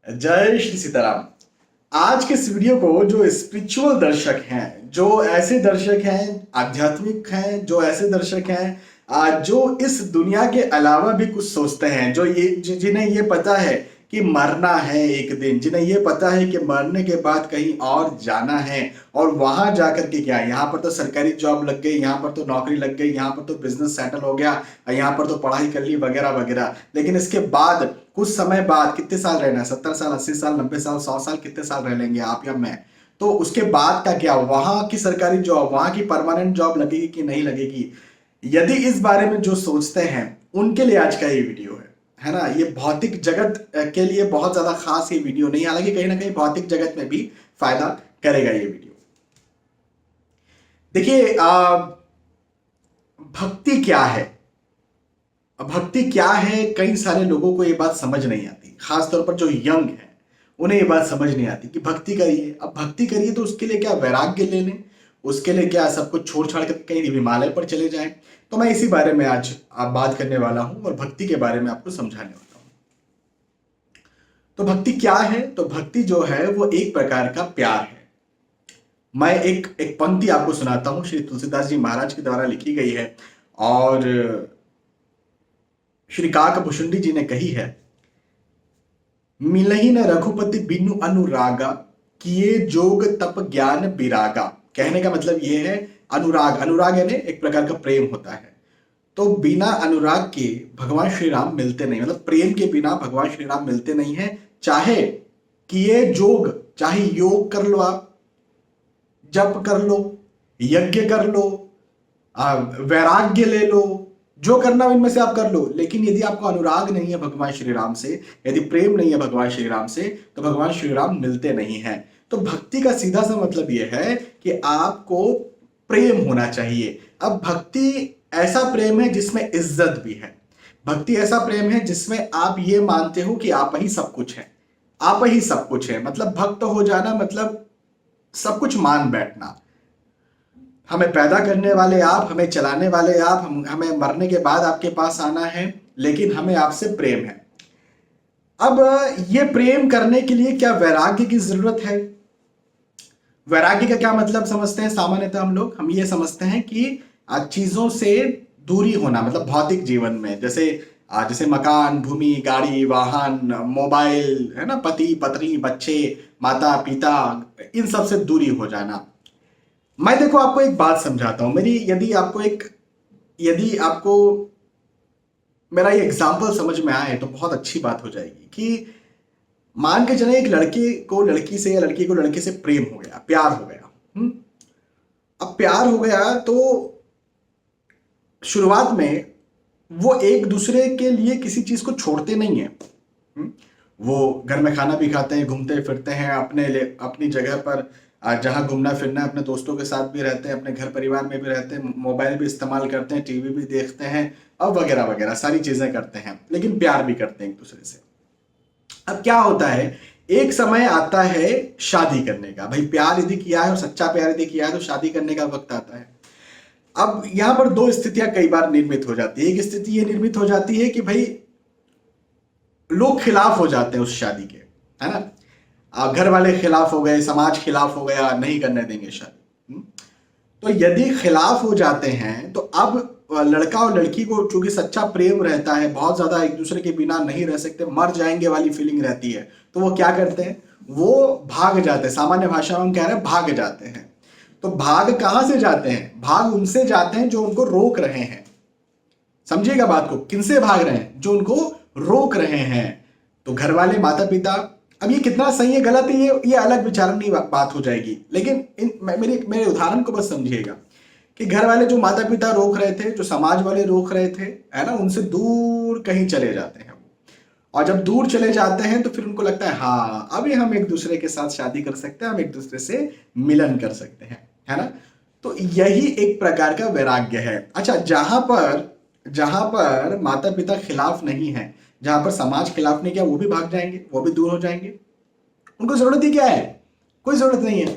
जय श्री सीताराम। आज के इस वीडियो को जो स्पिरिचुअल दर्शक हैं, जो ऐसे दर्शक हैं, आध्यात्मिक हैं, जो ऐसे दर्शक हैं जो इस दुनिया के अलावा भी कुछ सोचते हैं, जो जिन्हें ये पता है कि मरना है एक दिन, जिन्हें ये पता है कि मरने के बाद कहीं और जाना है और वहां जाकर के क्या, यहाँ पर तो सरकारी जॉब लग गई, यहाँ पर तो नौकरी लग गई, यहाँ पर तो बिजनेस सेटल हो गया, यहाँ पर तो पढ़ाई कर ली वगैरह वगैरह, लेकिन इसके बाद कुछ समय बाद कितने साल रहना है, 70 साल, 80 साल, 90 साल, 100 साल, कितने साल रह लेंगे आप या मैं? तो उसके बाद का क्या, वहां की सरकारी जॉब, वहां की परमानेंट जॉब लगेगी कि नहीं लगेगी? यदि इस बारे में जो सोचते हैं उनके लिए आज का ये वीडियो है ना। ये भौतिक जगत के लिए बहुत ज्यादा खास ये वीडियो नहीं, हालांकि कहीं ना कहीं भौतिक जगत में भी फायदा करेगा ये वीडियो। देखिए, भक्ति क्या है? भक्ति क्या है, कई सारे लोगों को ये बात समझ नहीं आती, खासतौर पर जो यंग है उन्हें ये बात समझ नहीं आती कि भक्ति करिए। अब भक्ति करिए तो उसके लिए क्या वैराग्य ले लें, उसके लिए क्या सब कुछ छोड़ छाड़ कर कहीं हिमालय पर चले जाएं? तो मैं इसी बारे में आज आप बात करने वाला हूं और भक्ति के बारे में आपको समझाने वाला हूं। तो भक्ति क्या है? तो भक्ति जो है वो एक प्रकार का प्यार है। मैं एक एक पंक्ति आपको सुनाता हूं, श्री तुलसीदास जी महाराज के द्वारा लिखी गई है और श्री काकभूषुंडी जी ने कही है। मिलहि न रघुपति बिनु अनुरागा, किए जोग तप ज्ञान विरागा। कहने का मतलब ये है, अनुराग, अनुराग यानी एक प्रकार का प्रेम होता है। तो बिना अनुराग के भगवान श्री राम मिलते नहीं, मतलब प्रेम के बिना भगवान श्री राम मिलते नहीं है। चाहे किए जोग, चाहे योग कर लो, आप जप कर लो, यज्ञ कर लो, वैराग्य ले लो, जो करना इनमें से आप कर लो, लेकिन यदि आपको अनुराग नहीं है भगवान श्री राम से, यदि प्रेम नहीं है भगवान श्री राम से, तो भगवान श्री राम मिलते नहीं हैं। तो भक्ति का सीधा सा मतलब यह है कि आपको प्रेम होना चाहिए। अब भक्ति ऐसा प्रेम है जिसमें इज्जत भी है। भक्ति ऐसा प्रेम है जिसमें आप ये मानते हो कि आप ही सब कुछ है, आप ही सब कुछ है। मतलब भक्त हो जाना मतलब सब कुछ मान बैठना। हमें पैदा करने वाले आप, हमें चलाने वाले आप, हमें मरने के बाद आपके पास आना है, लेकिन हमें आपसे प्रेम है। अब ये प्रेम करने के लिए क्या वैराग्य की जरूरत है? वैराग्य का क्या मतलब समझते हैं सामान्यतः हम ये समझते हैं कि चीजों से दूरी होना, मतलब भौतिक जीवन में, जैसे जैसे मकान, भूमि, गाड़ी, वाहन, मोबाइल, है ना, पति पत्नी, बच्चे, माता पिता, इन सब से दूरी हो जाना। मैं देखो आपको एक बात समझाता हूं। यदि आपको मेरा ये एग्जाम्पल समझ में आए तो बहुत अच्छी बात हो जाएगी कि मान के चले एक लड़के को लड़की से या लड़की को लड़के से प्रेम हो गया, प्यार हो गया। अब प्यार हो गया तो शुरुआत में वो एक दूसरे के लिए किसी चीज को छोड़ते नहीं है। वो घर में खाना भी खाते हैं, घूमते फिरते हैं, अपनी जगह पर जहां घूमना फिरना है, अपने दोस्तों के साथ भी रहते हैं, अपने घर परिवार में भी रहते हैं, मोबाइल भी इस्तेमाल करते हैं, टीवी भी देखते हैं और वगैरह वगैरह सारी चीजें करते हैं, लेकिन प्यार भी करते हैं एक दूसरे से। अब क्या होता है, एक समय आता है शादी करने का। भाई प्यार यदि किया है और सच्चा प्यार यदि किया है तो शादी करने का वक्त आता है। अब यहां पर दो स्थितियां कई बार निर्मित हो जाती है। एक स्थिति ये निर्मित हो जाती है कि भाई लोग खिलाफ हो जाते हैं उस शादी के, है ना, घर वाले खिलाफ हो गए, समाज खिलाफ हो गया, नहीं करने देंगे शादी। तो यदि खिलाफ हो जाते हैं तो अब लड़का और लड़की को चूंकि सच्चा प्रेम रहता है, बहुत ज्यादा एक दूसरे के बिना नहीं रह सकते, मर जाएंगे वाली फीलिंग रहती है, तो वो क्या करते हैं, वो भाग जाते हैं। सामान्य भाषा में हम कह रहे हैं भाग जाते हैं। तो भाग कहां से जाते हैं? भाग उनसे जाते हैं जो उनको रोक रहे हैं। समझिएगा बात को, किनसे भाग रहे हैं? जो उनको रोक रहे हैं। तो घर वाले, माता पिता। अब ये कितना सही है गलत है ये अलग विचारणीय बात हो जाएगी, लेकिन मेरे उदाहरण को बस समझिएगा कि घर वाले जो माता पिता रोक रहे थे, जो समाज वाले रोक रहे थे, है ना, उनसे दूर कहीं चले जाते हैं। और जब दूर चले जाते हैं तो फिर उनको लगता है हाँ अभी हम एक दूसरे के साथ शादी कर सकते हैं, हम एक दूसरे से मिलन कर सकते हैं, है ना। तो यही एक प्रकार का वैराग्य है। अच्छा, जहां पर माता पिता खिलाफ नहीं है, जहां पर समाज खिलाफ नहीं किया, वो भी भाग जाएंगे, वो भी दूर हो जाएंगे। उनको जरूरत ही क्या है? कोई जरूरत नहीं है।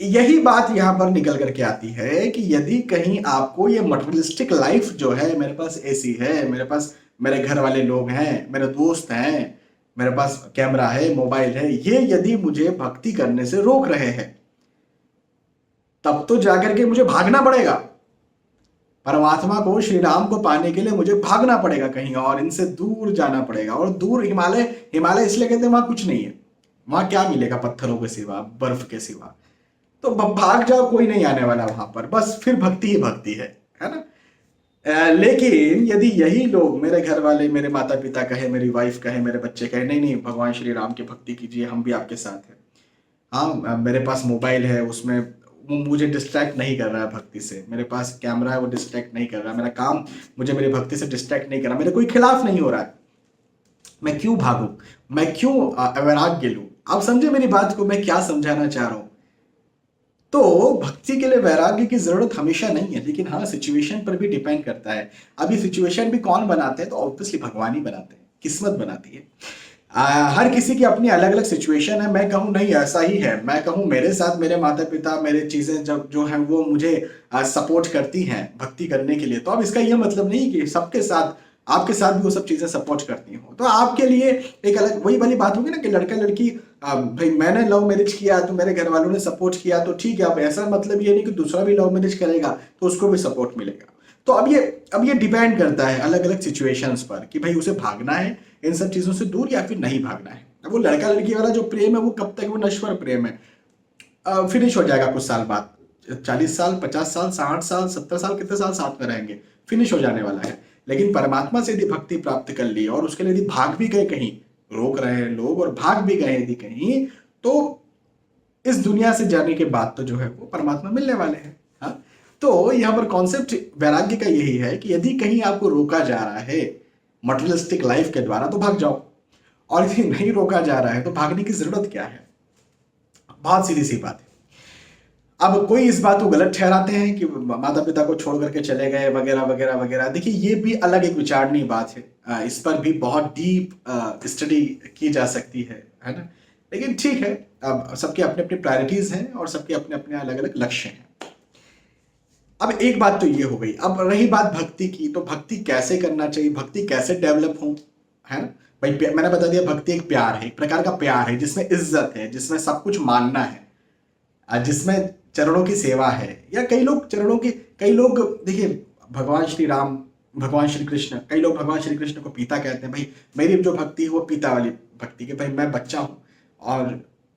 यही बात यहां पर निकल करके आती है कि यदि कहीं आपको ये मटेरियलिस्टिक लाइफ जो है, मेरे पास एसी है, मेरे पास मेरे घर वाले लोग हैं, मेरे दोस्त हैं, मेरे पास कैमरा है, मोबाइल है, ये यदि मुझे भक्ति करने से रोक रहे हैं, तब तो जाकर के मुझे भागना पड़ेगा। परमात्मा को, श्री राम को पाने के लिए मुझे भागना पड़ेगा कहीं और, इनसे दूर जाना पड़ेगा। और दूर हिमालय, हिमालय इसलिए कहते हैं वहां कुछ नहीं है, वहां क्या मिलेगा पत्थरों के सिवा, बर्फ के सिवा। तो भाग जाओ, कोई नहीं आने वाला वहां पर, बस फिर भक्ति ही भक्ति है ना। लेकिन यदि यही लोग, मेरे घर वाले, मेरे माता पिता कहे, मेरी वाइफ कहे, मेरे बच्चे कहे नहीं नहीं भगवान श्री राम की भक्ति कीजिए, हम भी आपके साथ हैं, हाँ मेरे पास मोबाइल है, उसमें वो मुझे डिस्ट्रैक्ट नहीं कर रहा है भक्ति से, मेरे पास कैमरा है वो डिस्ट्रैक्ट नहीं कर रहा है, मेरा काम मुझे मेरी भक्ति से डिस्ट्रैक्ट नहीं कर रहा, मेरे कोई खिलाफ नहीं हो रहा है, मैं क्यों भागूं, मैं क्यों वैराग्य लूं। आप समझे मेरी बात को, मैं क्या समझाना चाह रहा हूं। तो भक्ति के लिए वैराग्य की जरूरत हमेशा नहीं है, लेकिन हाँ सिचुएशन पर भी डिपेंड करता है। अब ये सिचुएशन भी कौन बनाते हैं, तो ऑब्वियसली भगवान ही बनाते हैं, किस्मत बनाती है। हर किसी की अपनी अलग अलग सिचुएशन है। मैं कहूँ नहीं ऐसा ही है, मैं कहूँ मेरे साथ मेरे माता पिता, मेरे चीजें जब जो हैं वो मुझे सपोर्ट करती हैं भक्ति करने के लिए, तो अब इसका यह मतलब नहीं कि सबके साथ, आपके साथ भी वो सब चीजें सपोर्ट करती हो। तो आपके लिए एक अलग वही वाली बात होगी ना कि लड़का लड़की, भाई मैंने लव मैरिज किया तो मेरे घर वालों ने सपोर्ट किया तो ठीक है, अब ऐसा मतलब ये नहीं कि दूसरा भी लव मैरिज करेगा तो उसको भी सपोर्ट मिलेगा। तो अब ये डिपेंड करता है अलग अलग सिचुएशंस पर कि भाई उसे भागना है इन सब चीजों से दूर या फिर नहीं भागना है। अब वो लड़का लड़की वाला जो प्रेम है वो कब तक, वो नश्वर प्रेम है, फिनिश हो जाएगा कुछ साल बाद, 40 साल 50 साल 60 साल 70 साल, कितने साल साथ में रहेंगे, फिनिश हो जाने वाला है। लेकिन परमात्मा से यदि भक्ति प्राप्त कर ली और उसके लिए यदि भाग भी गए, कहीं रोक रहे हैं लोग और भाग भी गए यदि कहीं, तो इस दुनिया से जाने के बाद तो जो है वो परमात्मा मिलने वाले हैं। हाँ, तो यहाँ पर कॉन्सेप्ट वैराग्य का यही है कि यदि कहीं आपको रोका जा रहा है मटेरियलिस्टिक लाइफ के द्वारा तो भाग जाओ, और यदि नहीं रोका जा रहा है तो भागने की जरूरत क्या है। बहुत सीधी सी बात है। अब कोई इस बात को गलत ठहराते हैं कि माता पिता को छोड़ करके चले गए वगैरह वगैरह वगैरह। देखिए ये भी अलग एक विचारणीय बात है, इस पर भी बहुत डीप स्टडी की जा सकती है ना। लेकिन ठीक है, अब सबके अपने अपने प्रायोरिटीज हैं और सबके अपने अपने अलग अलग लक्ष्य हैं। अब एक बात तो ये हो गई। अब रही बात भक्ति की, तो भक्ति कैसे करना चाहिए, भक्ति कैसे डेवलप हो, है ना भाई। मैंने बता दिया भक्ति एक प्यार है, एक प्रकार का प्यार है जिसमें इज्जत है, जिसमें सब कुछ मानना है, जिसमें चरणों की सेवा है। या कई लोग देखिए भगवान श्री राम, भगवान श्री कृष्ण, कई लोग भगवान श्री कृष्ण को पिता कहते हैं। भाई मेरी जो भक्ति है वो पिता वाली भक्ति के, भाई मैं बच्चा हूँ और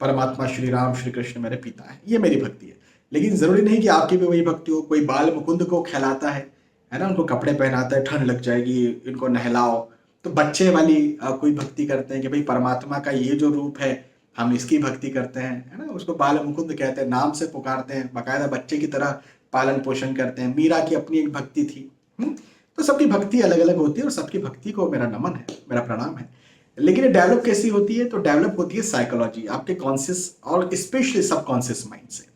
परमात्मा श्री राम श्री कृष्ण मेरे पिता है, ये मेरी भक्ति है। लेकिन जरूरी नहीं कि आपकी भी वही भक्ति हो। कोई बाल मुकुंद को खिलाता है ना, उनको कपड़े पहनाता है, ठंड लग जाएगी इनको नहलाओ, तो बच्चे वाली कोई भक्ति करते हैं कि भाई परमात्मा का ये जो रूप है हम इसकी भक्ति करते हैं, है ना। उसको बाल मुकुंद कहते हैं, नाम से पुकारते हैं, बाकायदा बच्चे की तरह पालन पोषण करते हैं। मीरा की अपनी एक भक्ति थी। तो सबकी भक्ति अलग अलग होती है और सबकी भक्ति को मेरा नमन है, मेरा प्रणाम है। लेकिन ये डेवलप कैसी होती है, तो डेवलप होती है साइकोलॉजी, आपके कॉन्शियस और स्पेशली सबकॉन्शियस माइंड से।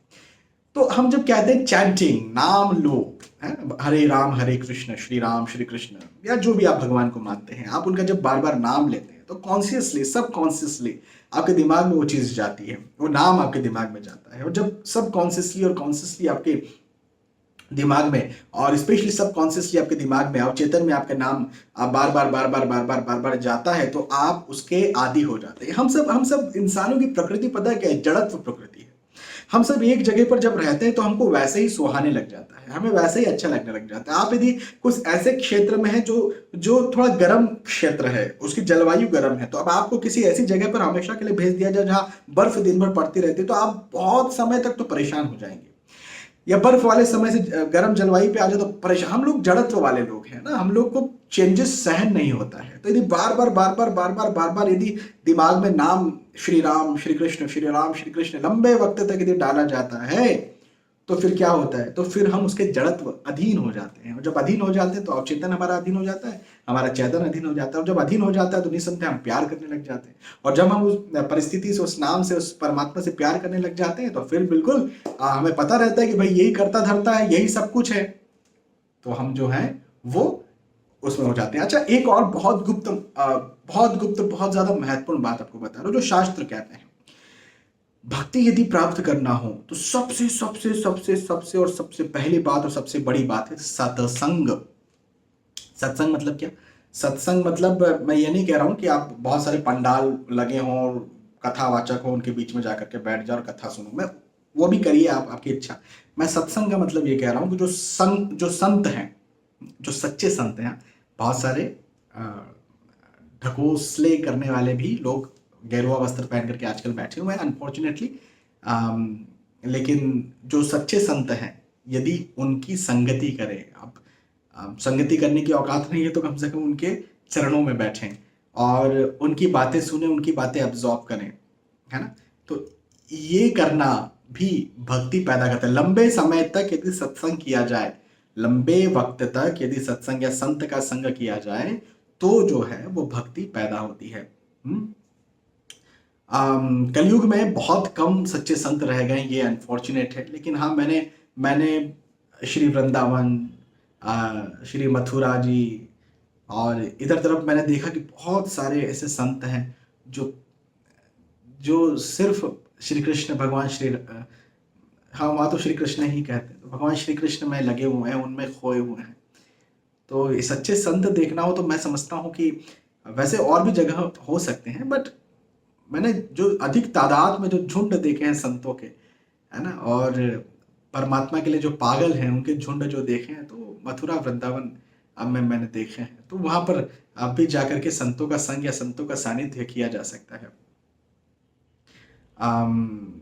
तो हम जब कहते हैं चैंटिंग, नाम लो, है हरे राम हरे कृष्ण श्री राम श्री कृष्ण, या जो भी आप भगवान को मानते हैं, आप उनका जब बार बार नाम लेते हैं तो कॉन्शियसली सबकॉन्शियसली आपके दिमाग में वो चीज जाती है, वो नाम आपके दिमाग में जाता है। और जब सबकॉन्शियसली और कॉन्शियसली आपके दिमाग में और स्पेशली सबकॉन्शियसली आपके दिमाग में, अवचेतन में आपका नाम आप बार बार बार बार बार बार बार बार जाता है, तो आप उसके आदी हो जाते हैं। हम सब इंसानों की प्रकृति पता है क्या है, जड़त्व प्रकृति है। हम सब एक जगह पर जब रहते हैं तो हमको वैसे ही सुहाने लग जाता है, हमें वैसे ही अच्छा लगने लग जाता है। आप यदि कुछ ऐसे क्षेत्र में है जो थोड़ा गर्म क्षेत्र है, उसकी जलवायु गर्म है, तो अब आपको किसी ऐसी जगह पर हमेशा के लिए भेज दिया जाए जहां बर्फ दिन भर पड़ती रहती है, तो आप बहुत समय तक तो परेशान हो जाएंगे। या बर्फ वाले समय से गर्म जलवायु पे आ जाए तो परेशान। हम लोग जड़त्व वाले लोग हैं ना, हम लोग को चेंजेस सहन नहीं होता है। तो यदि बार बार बार बार बार बार बार बार यदि दिमाग में नाम श्री राम श्री कृष्ण श्री राम श्री कृष्ण लंबे वक्त तक यदि डाला जाता है, तो फिर क्या होता है, तो फिर हम उसके जड़त्व अधीन हो जाते हैं। और जब अधीन हो जाते हैं तो अवचेतन हमारा अधीन हो जाता है, हमारा चेतन अधीन हो जाता है। और जब अधीन हो जाता है तो निसंदेह हम प्यार करने लग जाते हैं। और जब हम उस परिस्थिति से, उस नाम से, उस परमात्मा से प्यार करने लग जाते हैं, तो फिर बिल्कुल हमें पता रहता है कि भाई यही करता धरता है, यही सब कुछ है, तो हम जो है वो उसमें हो जाते हैं। अच्छा, एक और बहुत गुप्त बहुत ज्यादा महत्वपूर्ण बात आपको बता रहा हूं, जो शास्त्र कहते हैं, भक्ति यदि प्राप्त करना हो तो सबसे सबसे सबसे सबसे और सबसे पहली बात और सबसे बड़ी बात है सत्संग। सत्संग मतलब क्या? सत्संग मतलब मैं ये नहीं कह रहा हूँ कि आप बहुत सारे पंडाल लगे हों और कथावाचक हो उनके बीच में जाकर के बैठ जाओ और कथा सुनो, मैं वो भी करिए, आप आपकी इच्छा। मैं सत्संग का मतलब ये कह रहा हूँ कि जो संत हैं, जो सच्चे संत हैं, बहुत सारे अ, ढकोसले करने वाले भी लोग गेरुआ वस्त्र पहन करके आजकल बैठे हुए हैं अनफॉर्चुनेटली। लेकिन जो सच्चे संत हैं, यदि उनकी संगति करें, आप संगति करने की औकात नहीं है तो कम से कम उनके चरणों में बैठें और उनकी बातें सुने, उनकी बातें अब्जॉर्ब करें, है ना? तो ये करना भी भक्ति पैदा करता है। लंबे समय तक यदि सत्संग किया जाए, लंबे वक्त तक यदि सत्संग या संत का संग किया जाए, तो जो है वो भक्ति पैदा होती है। कलयुग में बहुत कम सच्चे संत रह गए, ये अनफॉर्चुनेट है। लेकिन हाँ, मैंने मैंने श्री वृंदावन, श्री मथुरा जी और इधर तरफ मैंने देखा कि बहुत सारे ऐसे संत हैं जो जो सिर्फ श्री कृष्ण भगवान हाँ, वहाँ तो श्री कृष्ण ही कहते हैं, तो भगवान श्री कृष्ण में लगे हुए हैं, उनमें खोए हुए हैं। तो ये सच्चे संत देखना हो तो मैं समझता हूँ कि वैसे और भी जगह हो सकते हैं, बट मैंने जो अधिक तादाद में जो झुंड देखे हैं संतों के, है ना, और परमात्मा के लिए जो पागल हैं उनके झुंड जो देखे हैं, तो मथुरा वृंदावन अब मैंने देखे हैं। तो वहां पर अब भी जाकर के संतों का संग या संतों का सानिध्य किया जा सकता है। अम,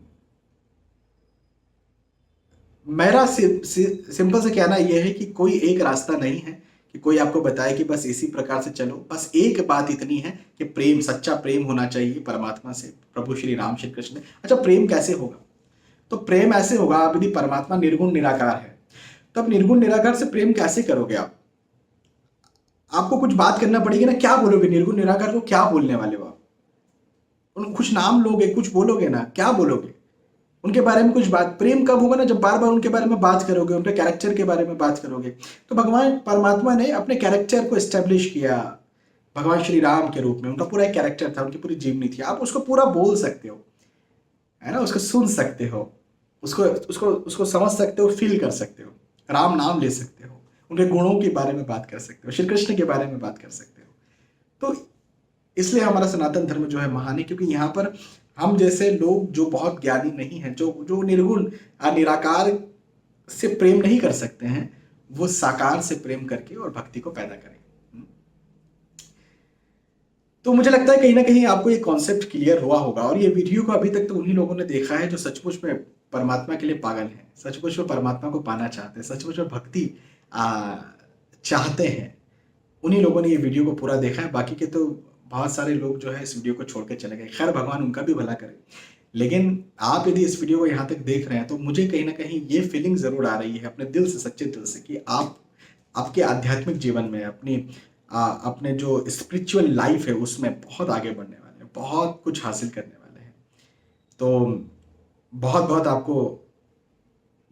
मेरा सिंपल से कहना यह है कि कोई एक रास्ता नहीं है कि कोई आपको बताए कि बस इसी प्रकार से चलो। बस एक बात इतनी है कि प्रेम, सच्चा प्रेम होना चाहिए परमात्मा से, प्रभु श्री राम श्री कृष्ण। अच्छा, प्रेम कैसे होगा? तो प्रेम ऐसे होगा, आप यदि परमात्मा निर्गुण निराकार है, तो अब निर्गुण निराकार से प्रेम कैसे करोगे आप? आपको कुछ बात करना पड़ेगी ना, क्या बोलोगे निर्गुण निराकार को, क्या बोलने वाले हो आप? कुछ नाम लोगे, कुछ बोलोगे ना, क्या बोलोगे उनके बारे में? कुछ बात। प्रेम कब होगा ना, जब बार बार उनके बारे में बात करोगे, उनके कैरेक्टर के बारे में बात करोगे। तो भगवान परमात्मा ने अपने कैरेक्टर को एस्टेब्लिश किया भगवान श्री राम के रूप में। उनका पूरा एक कैरेक्टर था, उनकी पूरी जीवनी थी, आप उसको पूरा बोल सकते हो, है ना, उसको सुन सकते हो, उसको उसको उसको समझ सकते हो, फील कर सकते हो, राम नाम ले सकते हो, उनके गुणों के बारे में बात कर सकते हो, श्री कृष्ण के बारे में बात कर सकते हो। तो इसलिए हमारा सनातन धर्म जो है महान है, क्योंकि यहाँ पर हम जैसे लोग जो बहुत ज्ञानी नहीं हैं, जो जो निर्गुण निराकार से प्रेम नहीं कर सकते हैं, वो साकार से प्रेम करके और भक्ति को पैदा करें। तो मुझे लगता है कहीं ना कहीं आपको ये कॉन्सेप्ट क्लियर हुआ होगा, और ये वीडियो को अभी तक तो उन्हीं लोगों ने देखा है जो सचमुच में परमात्मा के लिए पागल हैं, सचमुच में परमात्मा को पाना चाहते हैं, सचमुच में भक्ति चाहते हैं। उन्हीं लोगों ने ये वीडियो को पूरा देखा है। बाकी के तो बहुत सारे लोग जो है इस वीडियो को छोड़ के चले गए। खैर, भगवान उनका भी भला करे। लेकिन आप यदि इस वीडियो को यहाँ तक देख रहे हैं, तो मुझे कहीं ना कहीं ये फीलिंग जरूर आ रही है अपने दिल से, सच्चे दिल से, कि आप आपके आध्यात्मिक जीवन में, अपने जो स्पिरिचुअल लाइफ है उसमें बहुत आगे बढ़ने वाले हैं, बहुत कुछ हासिल करने वाले हैं। तो बहुत बहुत आपको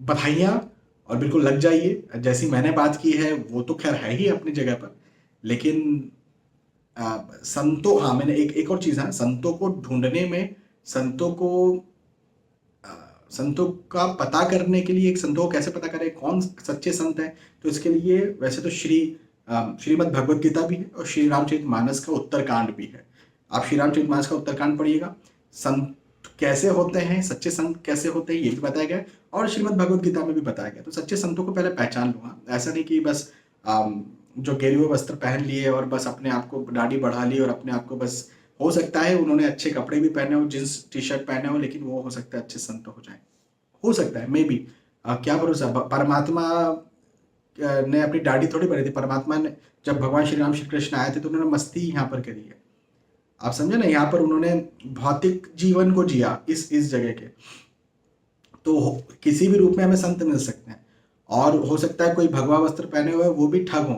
बधाइयाँ, और बिल्कुल लग जाइए। जैसी मैंने बात की है वो तो खैर है ही अपनी जगह पर, लेकिन संतों, हाँ, मैंने एक और चीज़ है, संतों को ढूंढने में, संतों को संतों का पता करने के लिए, एक संतों को कैसे पता करें कौन सच्चे संत हैं, तो इसके लिए वैसे तो श्रीमद् भगवद गीता भी है और श्री रामचरितमानस का उत्तरकांड भी है। आप श्री रामचरितमानस का उत्तरकांड पढ़िएगा, संत कैसे होते हैं, सच्चे संत कैसे होते हैं, ये भी बताया गया है, और श्रीमद् भगवद गीता में भी बताया गया। तो सच्चे संतों को पहले पहचान लो। हाँ, ऐसा नहीं कि बस जो गेरुए वस्त्र पहन लिए और बस अपने आप को दाढ़ी बढ़ा ली और अपने आप को बस, हो सकता है उन्होंने अच्छे कपड़े भी पहने हो, जींस टी शर्ट पहने हो, लेकिन वो हो सकता है अच्छे संत हो जाए, हो सकता है, मे बी। क्या भरोसा। परमात्मा ने अपनी दाढ़ी थोड़ी बढ़ी थी। परमात्मा ने, जब भगवान श्री राम श्री कृष्ण आए थे, तो उन्होंने मस्ती यहाँ पर करी है, आप समझे ना। यहाँ पर उन्होंने भौतिक जीवन को जिया इस जगह के। तो किसी भी रूप में हमें संत मिल सकते हैं, और हो सकता है कोई भगवा वस्त्र पहने हुए वो भी ठग हो।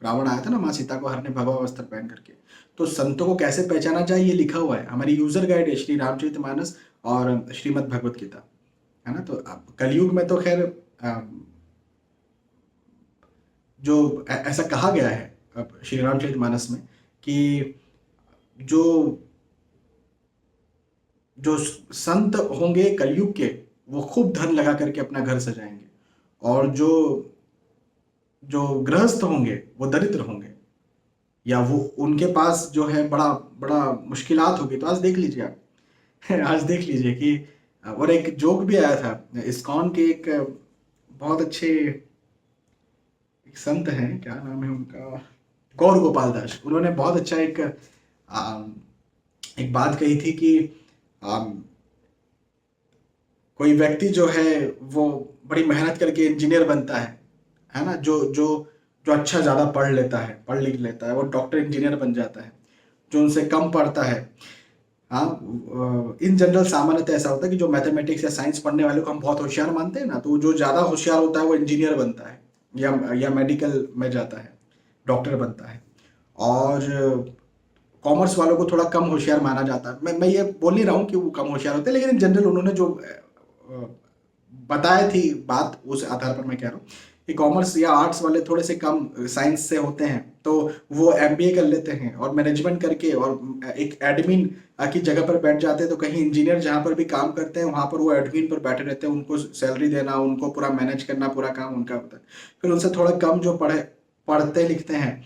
रावण आया था ना माँ सीता को हरने भगवा वस्त्र पहन करके। तो संतों को कैसे पहचाना जाए, ये लिखा हुआ है, हमारी यूजर गाइड है श्री रामचरितमानस और श्रीमद् भगवत गीता, है ना। तो कलयुग में तो खैर जो ऐसा कहा गया है अब श्री रामचरितमानस में, कि जो जो संत होंगे कलयुग के, वो खूब धन लगा करके अपना घर सजाएंगे, और जो जो गृहस्थ होंगे वो दरिद्र होंगे। या वो उनके पास जो है बड़ा बड़ा मुश्किलात होगी, तो आज देख लीजिए आप। आज देख लीजिए कि और एक जोक भी आया था इस्कॉन के एक बहुत अच्छे एक संत हैं, क्या नाम है उनका, गौर गोपाल दास। उन्होंने बहुत अच्छा एक बात कही थी कि अम, कोई व्यक्ति जो है वो बड़ी मेहनत करके इंजीनियर बनता है ना, जो जो जो अच्छा ज़्यादा पढ़ लेता है, पढ़ लिख लेता है, वो डॉक्टर इंजीनियर बन जाता है। जो उनसे कम पढ़ता है, हाँ, इन जनरल सामान्यतः ऐसा होता है कि जो मैथमेटिक्स या साइंस पढ़ने वाले को हम बहुत होशियार मानते हैं ना, तो जो ज़्यादा होशियार होता है वो इंजीनियर बनता है, या मेडिकल में जाता है, डॉक्टर बनता है। और कॉमर्स वालों को थोड़ा कम होशियार माना जाता है। मैं ये बोल नहीं रहा हूँ कि वो कम होशियार होते हैं, लेकिन इन जनरल उन्होंने जो बताया थी बात, उस आधार पर मैं कह रहा हूँ कि कॉमर्स या आर्ट्स वाले थोड़े से कम साइंस से होते हैं, तो वो एमबीए कर लेते हैं और मैनेजमेंट करके और एक एडमिन की जगह पर बैठ जाते हैं। तो कहीं इंजीनियर जहाँ पर भी काम करते हैं वहाँ पर वो एडमिन पर बैठे रहते हैं, उनको सैलरी देना, उनको पूरा मैनेज करना, पूरा काम उनका होता है। फिर उनसे थोड़ा कम जो पढ़ते लिखते हैं,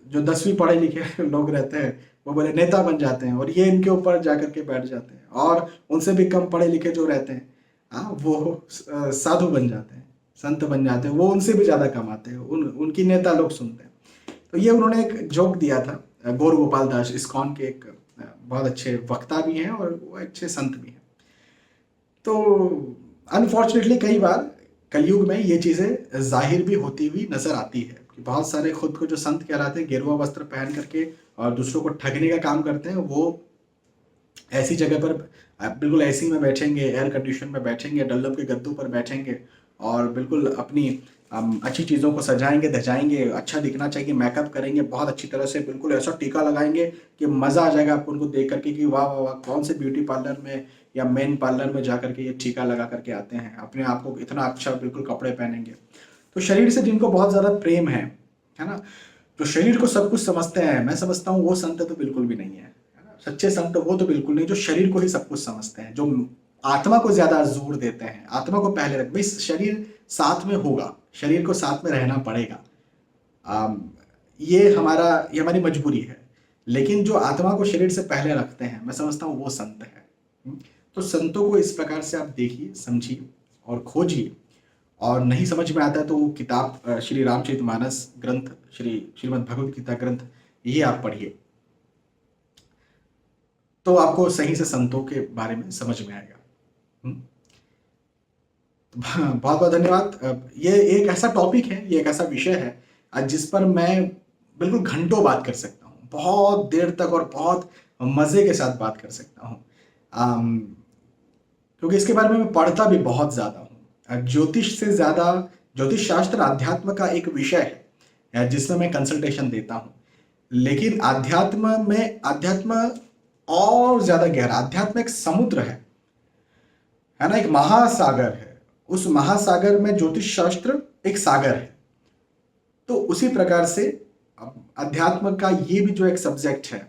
जो 10वीं पढ़े लिखे लोग रहते हैं, वो बोले नेता बन जाते हैं और ये इनके ऊपर जाकर के बैठ जाते हैं। और उनसे भी कम पढ़े लिखे जो रहते हैं, हाँ, वो साधु बन जाते हैं, संत बन जाते हैं, वो उनसे भी ज़्यादा कमाते हैं, उनकी नेता लोग सुनते हैं। तो ये उन्होंने एक जोक दिया था, गौर गोपाल दास इस्कॉन के एक बहुत अच्छे वक्ता भी हैं और वो अच्छे संत भी हैं। तो अनफॉर्चुनेटली कई बार कलयुग में ये चीज़ें जाहिर भी होती हुई नजर आती है कि बहुत सारे खुद को जो संत कहलाते हैं, गेरुआ वस्त्र पहन करके और दूसरों को ठगने का काम करते हैं, वो ऐसी जगह पर बिल्कुल एसी में बैठेंगे, एयर कंडीशन में बैठेंगे, डल्लब के गद्दों पर बैठेंगे और बिल्कुल अपनी अच्छी चीज़ों को सजाएंगे धजाएंगे, अच्छा दिखना चाहिए, मेकअप करेंगे बहुत अच्छी तरह से, बिल्कुल ऐसा टीका लगाएंगे कि मज़ा आ जाएगा आपको उनको देख करके कि वाह वाह वाह, कौन से ब्यूटी पार्लर में या मेन पार्लर में जा करके ये टीका लगा करके आते हैं, अपने आप को इतना अच्छा बिल्कुल कपड़े पहनेंगे। तो शरीर से जिनको बहुत ज़्यादा प्रेम है ना, जो शरीर को सब कुछ समझते हैं, मैं समझता हूँ वो संत तो बिल्कुल भी नहीं है ना? सच्चे संत वो तो बिल्कुल नहीं, जो शरीर को ही सब कुछ समझते हैं, जो आत्मा को ज्यादा जोर देते हैं, आत्मा को पहले रख भाई, शरीर साथ में होगा, शरीर को साथ में रहना पड़ेगा। ये हमारी मजबूरी है, लेकिन जो आत्मा को शरीर से पहले रखते हैं, मैं समझता हूँ वो संत है। तो संतों को इस प्रकार से आप देखिए, समझिए और खोजिए। और नहीं समझ में आता है तो वो किताब श्री रामचरितमानस ग्रंथ, श्रीमद् भगवद गीता ग्रंथ, ये आप पढ़िए, तो आपको सही से संतों के बारे में समझ में आएगा। बहुत बहुत धन्यवाद। ये एक ऐसा टॉपिक है, ये एक ऐसा विषय है जिस पर मैं बिल्कुल घंटों बात कर सकता हूँ, बहुत देर तक और बहुत मज़े के साथ बात कर सकता हूँ, क्योंकि इसके बारे में मैं पढ़ता भी बहुत ज़्यादा हूँ। ज्योतिष से ज़्यादा ज्योतिष शास्त्र अध्यात्म का एक विषय है जिसमें मैं कंसल्टेशन देता हूँ, लेकिन अध्यात्म और ज़्यादा गहरा, अध्यात्म एक समुद्र है ना, एक महासागर है। उस महासागर में ज्योतिष शास्त्र एक सागर है। तो उसी प्रकार से अध्यात्म का ये भी जो एक सब्जेक्ट है,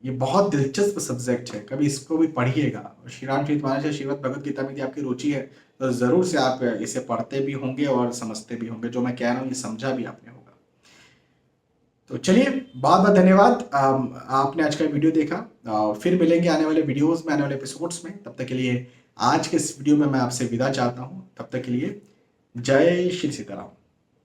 ये बहुत दिलचस्प सब्जेक्ट है, कभी इसको भी पढ़िएगा। श्री रामचरितमानस या श्रीमद् भगवद गीता में यदि आपकी रुचि है तो जरूर से आप इसे पढ़ते भी होंगे और समझते भी होंगे। जो मैं कह रहा हूँ ये समझा भी आपने होगा। तो चलिए, बहुत बहुत धन्यवाद, आपने आज का वीडियो देखा। फिर मिलेंगे आने वाले वीडियोस में, आने वाले एपिसोड्स में। तब तक के लिए आज के इस वीडियो में मैं आपसे विदा चाहता हूँ। तब तक के लिए जय श्री सीताराम।